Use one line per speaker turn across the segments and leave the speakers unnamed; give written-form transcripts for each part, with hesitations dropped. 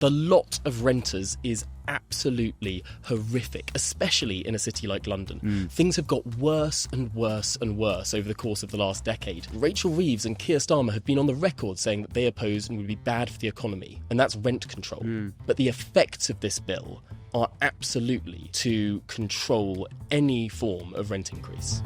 The lot of renters is absolutely horrific, especially in a city like London. Things have got worse and worse and worse over the course of the last decade. Rachel Reeves and Keir Starmer have been on the record saying that they oppose and would be bad for the economy, and that's rent control. But the effects of this bill are absolutely to control any form of rent increase.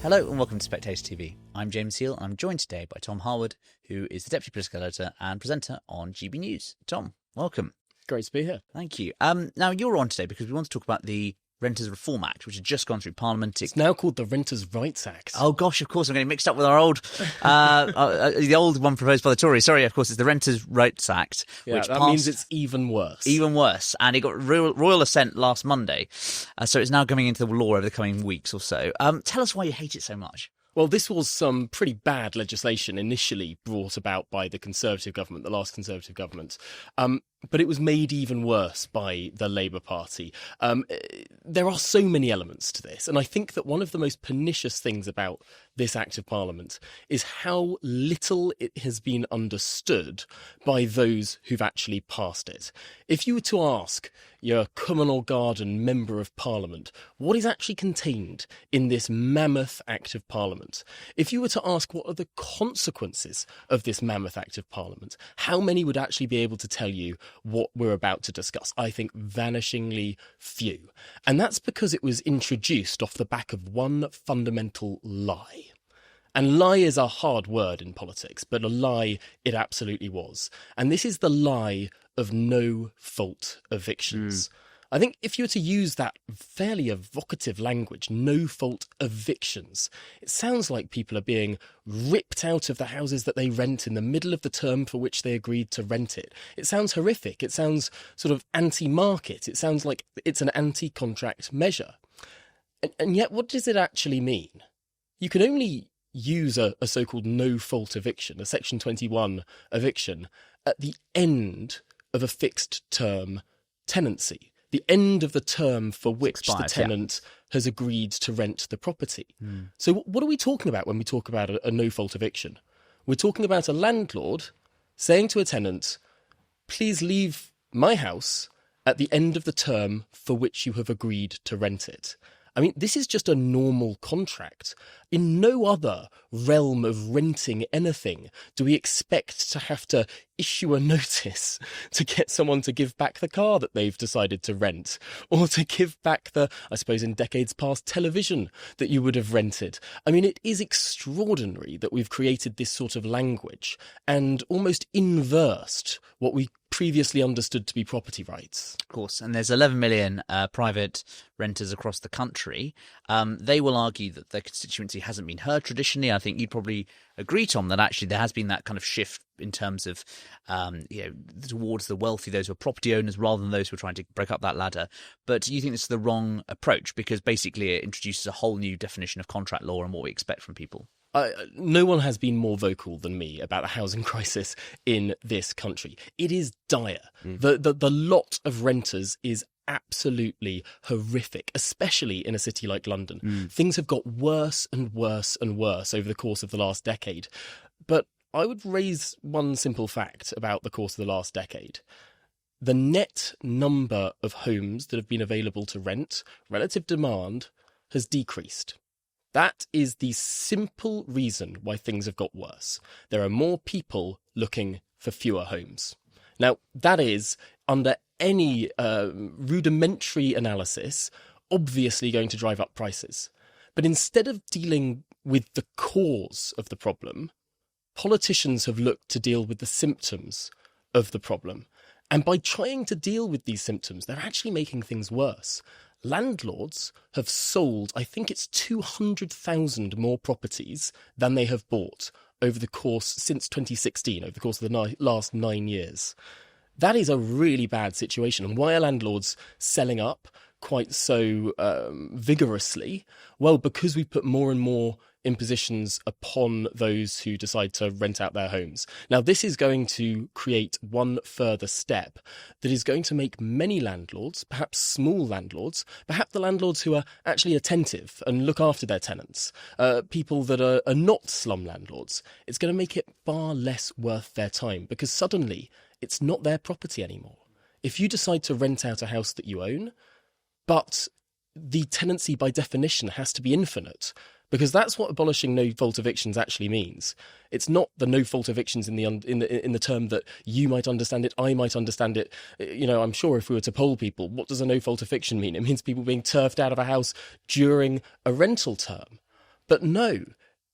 Hello and welcome to Spectator TV. I'm James Heale and I'm joined today by Tom Harwood, who is the Deputy Political Editor and presenter on GB News. Tom, welcome.
Great to be here.
Thank you. Now, you're on today because we want to talk about the Renters Reform Act, which has just gone through Parliament.
It's now called the Renters' Rights Act.
Oh, gosh, of course, I'm getting mixed up with our old, the old one proposed by the Tories. Sorry, of course, it's the Renters' Rights Act.
Yeah,
which
that
passed,
means it's even worse.
Even worse. And it got royal assent last Monday. So it's now coming into the law over the coming weeks or so. Tell us why you hate it so much.
Well, this was some pretty bad legislation initially brought about by the Conservative government, the last Conservative government. But it was made even worse by the Labour Party. There are so many elements to this, and I think that one of the most pernicious things about this Act of Parliament is how little it has been understood by those who've actually passed it. If you were to ask your Cumnor Garden Member of Parliament what is actually contained in this mammoth Act of Parliament, if you were to ask what are the consequences of this mammoth Act of Parliament, how many would actually be able to tell you what we're about to discuss? I think vanishingly few. And that's because it was introduced off the back of one fundamental lie. And lie is a hard word in politics, but a lie it absolutely was. And this is the lie of no-fault evictions. I think if you were to use that fairly evocative language, no-fault evictions, it sounds like people are being ripped out of the houses that they rent in the middle of the term for which they agreed to rent it. It sounds horrific. It sounds sort of anti-market. It sounds like it's an anti-contract measure. And yet, what does it actually mean? You can only use a so-called no-fault eviction, a Section 21 eviction, at the end of a fixed-term tenancy. The end of the term for which the tenant has agreed to rent the property. So what are we talking about when we talk about a no-fault eviction? We're talking about a landlord saying to a tenant, please leave my house at the end of the term for which you have agreed to rent it. I mean, this is just a normal contract. In no other realm of renting anything do we expect to have to issue a notice to get someone to give back the car that they've decided to rent, or to give back the, I suppose in decades past, television that you would have rented. I mean, it is extraordinary that we've created this sort of language and almost inversed what we previously understood to be property rights.
Of course, and there's 11 million private renters across the country. They will argue that their constituency hasn't been heard traditionally. I think you'd probably agree, Tom, that actually there has been that kind of shift in terms of towards the wealthy, those who are property owners, rather than those who are trying to break up that ladder. But do you think this is the wrong approach? Because basically it introduces a whole new definition of contract law and what we expect from people.
No one has been more vocal than me about the housing crisis in this country. It is dire. The lot of renters is absolutely horrific, especially in a city like London. Things have got worse and worse and worse over the course of the last decade. But I would raise one simple fact about the course of the last decade. The net number of homes that have been available to rent, relative demand, has decreased. That is the simple reason why things have got worse. There are more people looking for fewer homes. Now, that is, under any rudimentary analysis, obviously going to drive up prices. But instead of dealing with the cause of the problem, politicians have looked to deal with the symptoms of the problem. And by trying to deal with these symptoms, they're actually making things worse. Landlords have sold, I think it's 200,000 more properties than they have bought over the course, since 2016, over the course of the last 9 years. That is a really bad situation. And why are landlords selling up quite so vigorously? Well, because we put more and more impositions upon those who decide to rent out their homes. Now, this is going to create one further step that is going to make many landlords, perhaps small landlords, perhaps the landlords who are actually attentive and look after their tenants, people that are not slum landlords, it's going to make it far less worth their time, because suddenly it's not their property anymore. If you decide to rent out a house that you own, but the tenancy by definition has to be infinite, because that's what abolishing no-fault evictions actually means. It's not the no-fault evictions in the term that you might understand it, I might understand it. I'm sure if we were to poll people, what does a no-fault eviction mean? It means people being turfed out of a house during a rental term. But no,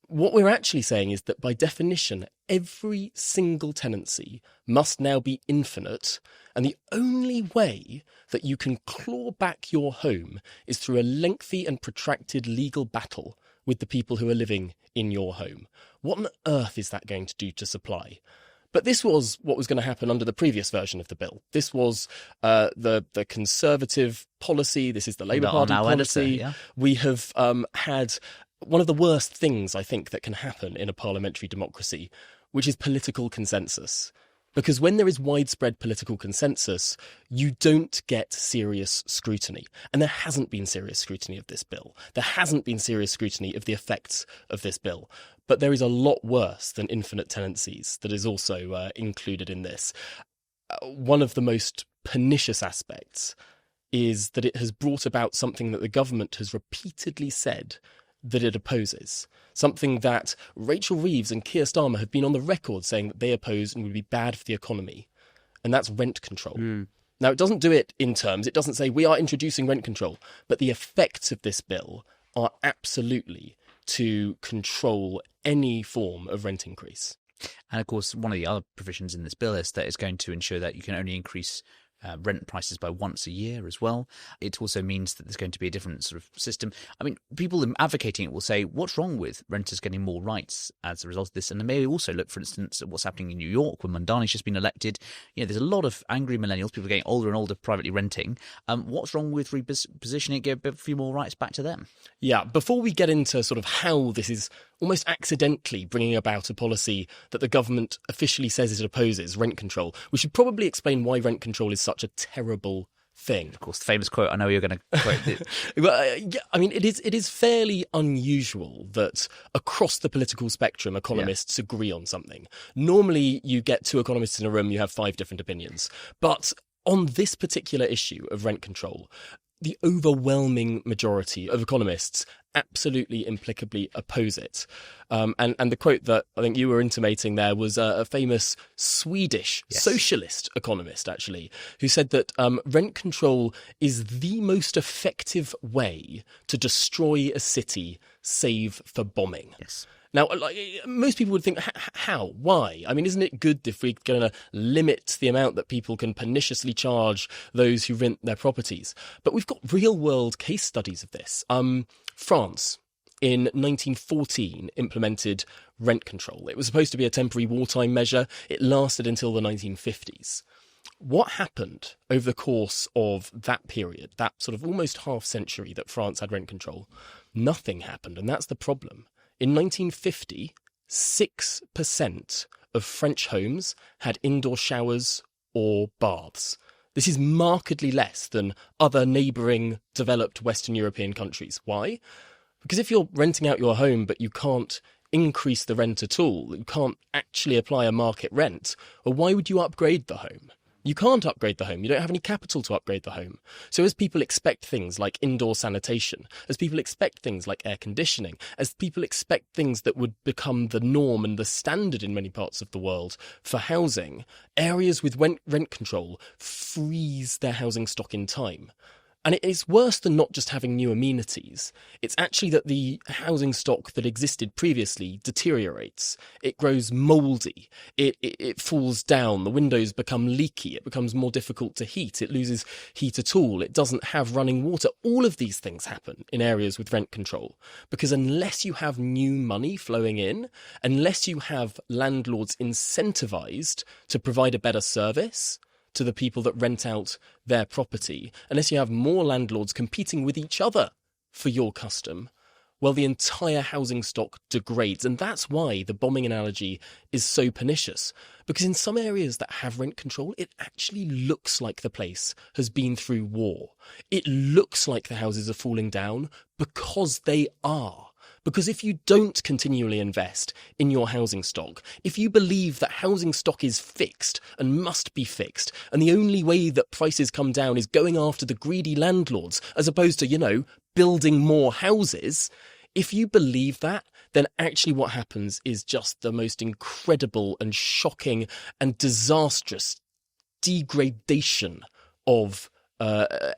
what we're actually saying is that by definition, every single tenancy must now be infinite, and the only way that you can claw back your home is through a lengthy and protracted legal battle with the people who are living in your home. What on earth is that going to do to supply? But this was what was going to happen under the previous version of the bill. This was the Conservative policy. This is the Labour Party policy.
Yeah.
We have had one of the worst things, I think, that can happen in a parliamentary democracy, which is political consensus. Because when there is widespread political consensus, you don't get serious scrutiny. And there hasn't been serious scrutiny of this bill. There hasn't been serious scrutiny of the effects of this bill. But there is a lot worse than infinite tenancies that is also included in this. One of the most pernicious aspects is that it has brought about something that the government has repeatedly said that it opposes. Something that Rachel Reeves and Keir Starmer have been on the record saying that they oppose and would be bad for the economy. And that's rent control. Now, it doesn't do it in terms. It doesn't say we are introducing rent control. But the effects of this bill are absolutely to control any form of rent increase.
And of course, one of the other provisions in this bill is that it's going to ensure that you can only increase rent prices by once a year as well. It also means that there's going to be a different sort of system. I mean, people advocating it will say, what's wrong with renters getting more rights as a result of this? And they may also look, for instance, at what's happening in New York when Mondani's just been elected. There's a lot of angry millennials, people getting older and older privately renting. What's wrong with repositioning it, give a few more rights back to them? Yeah,
before we get into sort of how this is almost accidentally bringing about a policy that the government officially says it opposes, rent control, we should probably explain why rent control is such a terrible thing.
Of course, the famous quote, I know you're going to quote it.
It is fairly unusual that across the political spectrum, economists agree on something. Normally, you get two economists in a room, you have 5 different opinions. But on this particular issue of rent control, the overwhelming majority of economists absolutely implicably oppose it. And the quote that I think you were intimating there was a famous Swedish socialist economist, actually, who said that rent control is the most effective way to destroy a city, save for bombing.
Yes.
Now, most people would think, how? Why? I mean, isn't it good if we're going to limit the amount that people can perniciously charge those who rent their properties? But we've got real-world case studies of this. France, in 1914, implemented rent control. It was supposed to be a temporary wartime measure. It lasted until the 1950s. What happened over the course of that period, that sort of almost half century that France had rent control? Nothing happened, and that's the problem. In 1950, 6% of French homes had indoor showers or baths. This is markedly less than other neighbouring developed Western European countries. Why? Because if you're renting out your home but you can't increase the rent at all, you can't actually apply a market rent, well, why would you upgrade the home? You can't upgrade the home. You don't have any capital to upgrade the home. So as people expect things like indoor sanitation, as people expect things like air conditioning, as people expect things that would become the norm and the standard in many parts of the world for housing, areas with rent control freeze their housing stock in time. And it is worse than not just having new amenities. It's actually that the housing stock that existed previously deteriorates. It grows mouldy. It falls down. The windows become leaky. It becomes more difficult to heat. It loses heat at all. It doesn't have running water. All of these things happen in areas with rent control. Because unless you have new money flowing in, unless you have landlords incentivized to provide a better service to the people that rent out their property, unless you have more landlords competing with each other for your custom, well, the entire housing stock degrades. And that's why the bombing analogy is so pernicious. Because in some areas that have rent control, it actually looks like the place has been through war. It looks like the houses are falling down because they are. Because if you don't continually invest in your housing stock, if you believe that housing stock is fixed and must be fixed, and the only way that prices come down is going after the greedy landlords, as opposed to, building more houses, if you believe that, then actually what happens is just the most incredible and shocking and disastrous degradation of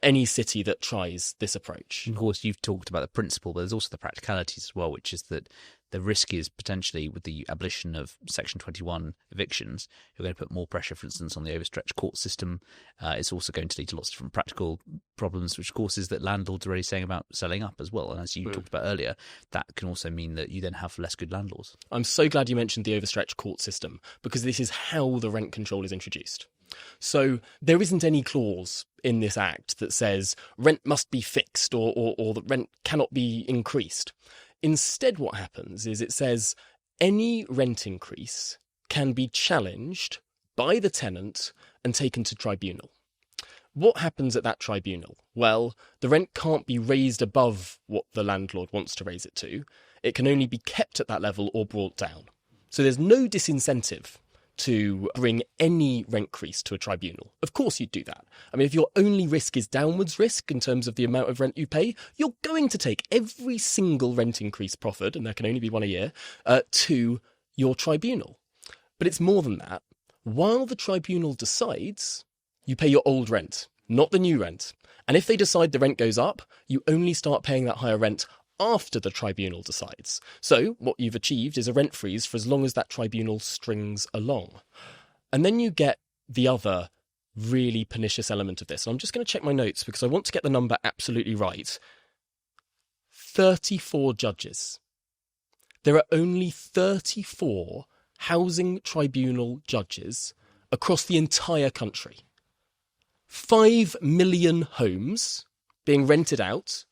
any city that tries this approach.
Of course, you've talked about the principle, but there's also the practicalities as well, which is that the risk is potentially with the abolition of Section 21 evictions, you're going to put more pressure, for instance, on the overstretched court system. It's also going to lead to lots of different practical problems, which of course is that landlords are already saying about selling up as well. And as you talked about earlier, that can also mean that you then have less good landlords. I'm
so glad you mentioned the overstretched court system, because this is how the rent control is introduced. So there isn't any clause in this act that says rent must be fixed or that rent cannot be increased. Instead, what happens is it says any rent increase can be challenged by the tenant and taken to tribunal. What happens at that tribunal? Well, the rent can't be raised above what the landlord wants to raise it to. It can only be kept at that level or brought down. So there's no disincentive to bring any rent increase to a tribunal. Of course you'd do that. I mean, if your only risk is downwards risk in terms of the amount of rent you pay, you're going to take every single rent increase proffered, and there can only be one a year, to your tribunal. But it's more than that. While the tribunal decides, you pay your old rent, not the new rent. And if they decide the rent goes up, you only start paying that higher rent after the tribunal decides. So what you've achieved is a rent freeze for as long as that tribunal strings along. And then you get the other really pernicious element of this. And I'm just going to check my notes because I want to get the number absolutely right. 34 judges. There are only 34 housing tribunal judges across the entire country. 5 million homes being rented out,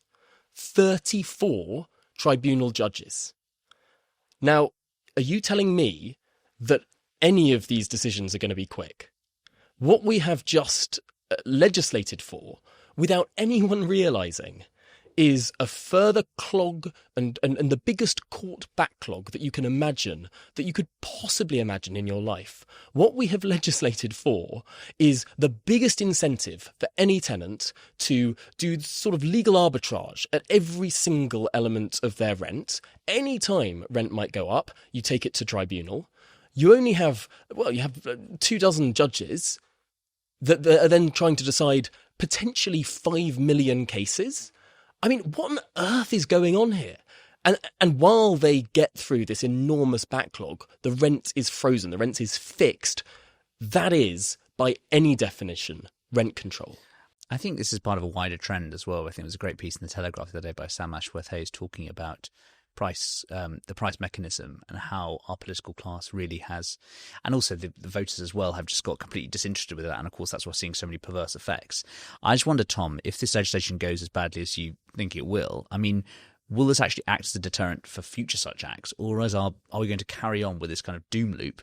34 tribunal judges. Now, are you telling me that any of these decisions are going to be quick? What we have just legislated for, without anyone realising, is a further clog and the biggest court backlog that you can imagine, that you could possibly imagine in your life. What we have legislated for is the biggest incentive for any tenant to do sort of legal arbitrage at every single element of their rent. Any time rent might go up, you take it to tribunal. You only have, you have 24 judges that are then trying to decide potentially 5 million cases. I mean, what on earth is going on here? And while they get through this enormous backlog, the rent is frozen, the rent is fixed. That is, by any definition, rent control.
I think this is part of a wider trend as well. I think it was a great piece in the Telegraph the other day by Sam Ashworth-Hayes talking about the price mechanism and how our political class really has, and also the voters as well, have just got completely disinterested with that. And of course, that's why we're seeing so many perverse effects. I just wonder, Tom, if this legislation goes as badly as you think it will, I mean, will this actually act as a deterrent for future such acts, or are we going to carry on with this kind of doom loop,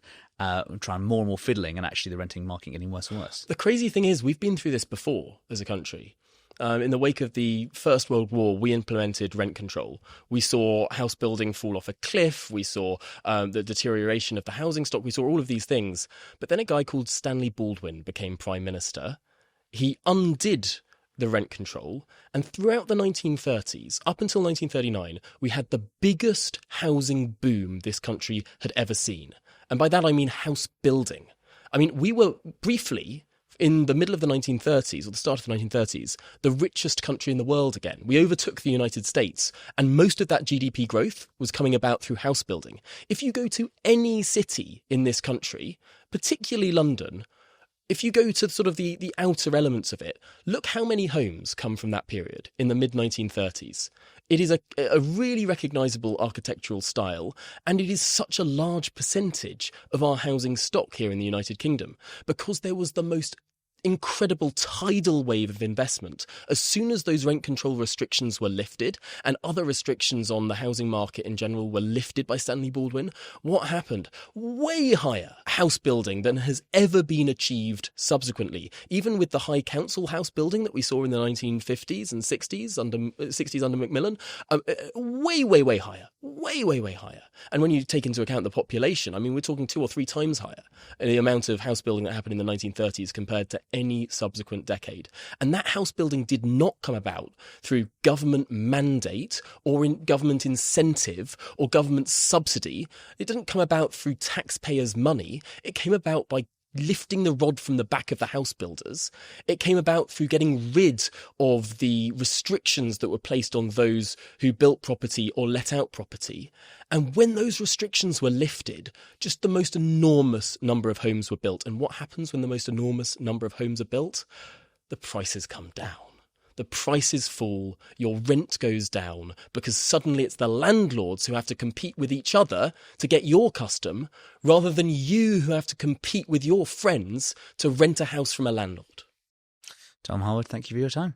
trying more and more fiddling, and actually the renting market getting worse and worse?
The crazy thing is, we've been through this before as a country. In the wake of the First World War, we implemented rent control. We saw house building fall off a cliff. We saw the deterioration of the housing stock. We saw all of these things. But then a guy called Stanley Baldwin became Prime Minister. He undid the rent control. And throughout the 1930s, up until 1939, we had the biggest housing boom this country had ever seen. And by that, I mean house building. I mean, we were briefly, in the middle of the 1930s, or the start of the 1930s, the richest country in the world again. We overtook the United States, and most of that GDP growth was coming about through house building. If you go to any city in this country, particularly London, if you go to sort of the outer elements of it, look how many homes come from that period in the mid-1930s. It is a really recognisable architectural style, and it is such a large percentage of our housing stock here in the United Kingdom, because there was the most incredible tidal wave of investment. As soon as those rent control restrictions were lifted and other restrictions on the housing market in general were lifted by Stanley Baldwin, what happened? Way higher house building than has ever been achieved subsequently. Even with the high council house building that we saw in the 1950s and 60s under Macmillan, way higher. Way higher. And when you take into account the population, I mean, we're talking 2 or 3 times higher the amount of house building that happened in the 1930s compared to any subsequent decade. And that house building did not come about through government mandate or in government incentive or government subsidy. It didn't come about through taxpayers' money. It came about by lifting the rod from the back of the house builders. It came about through getting rid of the restrictions that were placed on those who built property or let out property. And when those restrictions were lifted, just the most enormous number of homes were built. And what happens when the most enormous number of homes are built? The prices come down. The prices fall, your rent goes down, because suddenly it's the landlords who have to compete with each other to get your custom, rather than you who have to compete with your friends to rent a house from a landlord.
Tom Harwood, thank you for your time.